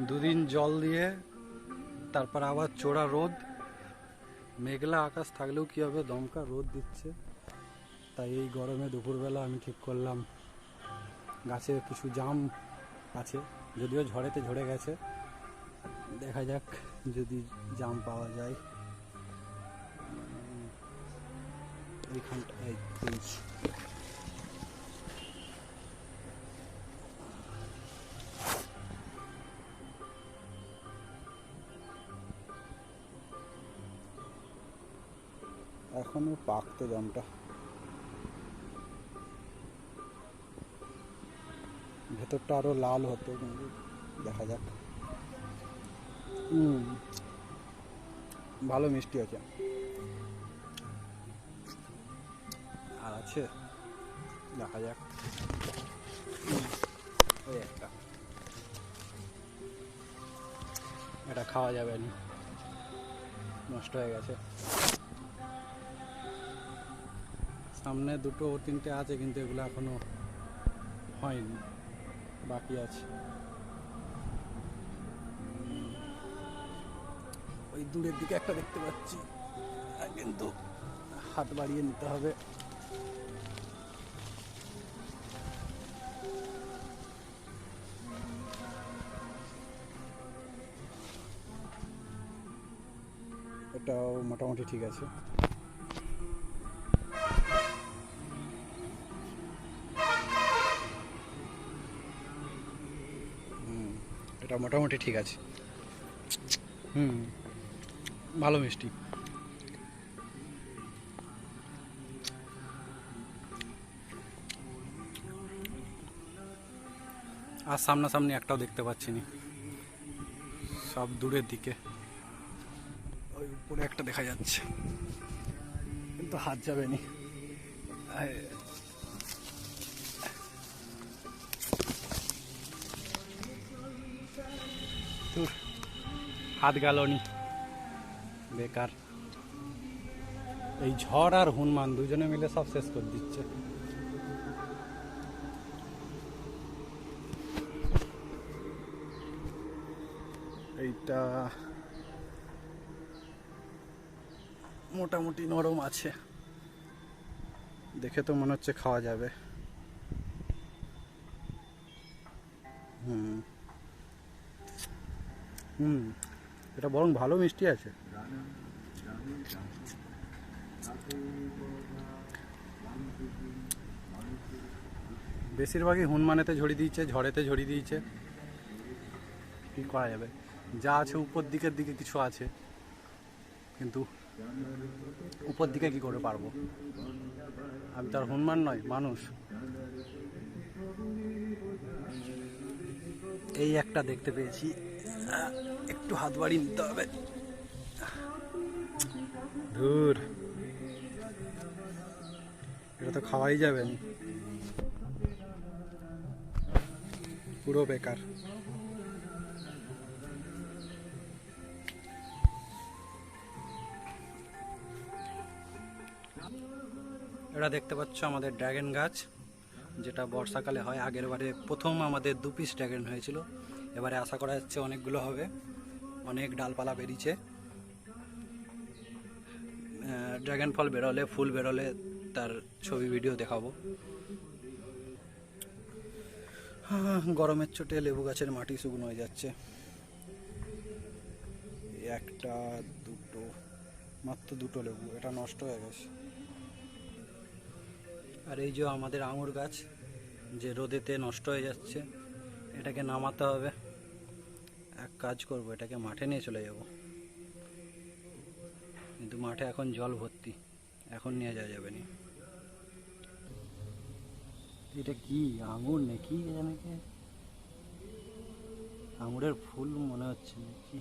দুদিন জল দিয়ে তারপর আবার চোরা রোদ, মেঘলা আকাশ থাকলেও কি হবে, দমকা রোদ দিচ্ছে। তাই এই গরমে দুপুরবেলা আমি ঠিক করলাম, গাছে কিছু জাম আছে, যদিও ঝড়েতে ঝরে গেছে, দেখা যাক যদি জাম পাওয়া যায়। এইখানটা এখনো পাকতে জামটা, ভেতরটা আরো লাল হতো, কিন্তু দেখা যাক। ভালো মিষ্টি আছে, আর আছে, দেখা যাক। ওই একটা, এটা খাওয়া যাবে না, নষ্ট হয়ে গেছে। সামনে দুটো তিনটে আছে, কিন্তু এগুলো এখনো হয়নি, বাকি আছে। ওই দূরের দিকে একটা দেখতে পাচ্ছি, কিন্তু হাত বাড়িয়ে নিতে হবে। এটাও মোটামুটি ঠিক আছে। এটা মোটামুটি ঠিক আছে। ভালো মিষ্টি। আর সামনাসামনি একটাও দেখতে পাচ্ছি না, সব দূরের দিকে। ওই উপরে একটা দেখা যাচ্ছে, কিন্তু হাত যাবে নি। হাত গেল নি, বেকার। এই ঝড় আর হনুমান দুজনে মিলে সব শেষ করে দিচ্ছে। এইটা মোটামুটি নরম আছে, দেখে তো মনে হচ্ছে খাওয়া যাবে। এটা বরং ভালো মিষ্টি আছে। বেশিরভাগই হনুমানেতে ঝরিয়ে দিয়েছে, ঝড়েতে ঝরিয়ে দিয়েছে, কি করা যাবে। যা আছে উপর দিকের দিকে কিছু আছে, কিন্তু উপর দিকে কি করে পারবো, আমি তো আর হনুমান নয়, মানুষ। এই একটা দেখতে পেয়েছি, একটু হাত বাড়িয়ে নিতে হবে। ধুর, এটা তো খাওয়াই যাবে না, পুরো বেকার। এটা দেখতে পাচ্ছ আমাদের ড্রাগন গাছ, যেটা বর্ষাকালে হয়। আগের বারে প্রথম আমাদের 2 পিস ড্রাগন হয়েছিল, এবারে আশা করা যাচ্ছে অনেকগুলো হবে, অনেক ডালপালা বেরিয়েছে। ড্রাগন ফল বেরোলে, ফুল বেরোলে তার ছবি ভিডিও দেখাবো। গরমের চোটে লেবু গাছের মাটি শুকনো হয়ে যাচ্ছে। একটা দুটো, মাত্র দুটো লেবু, এটা নষ্ট হয়ে গেছে। আর এই যে আমাদের আঙুর গাছ, যে রোদেতে নষ্ট হয়ে যাচ্ছে, এটাকে নামাতে হবে। এক কাজ করব, এটাকে মাঠে নিয়ে চলে যাব, কিন্তু মাঠে এখন জল ভর্তি, এখন নিয়ে যাওয়া যাবে না। এটা কি আঙুর নাকি, আঙুরের ফুল মনে হচ্ছে নাকি?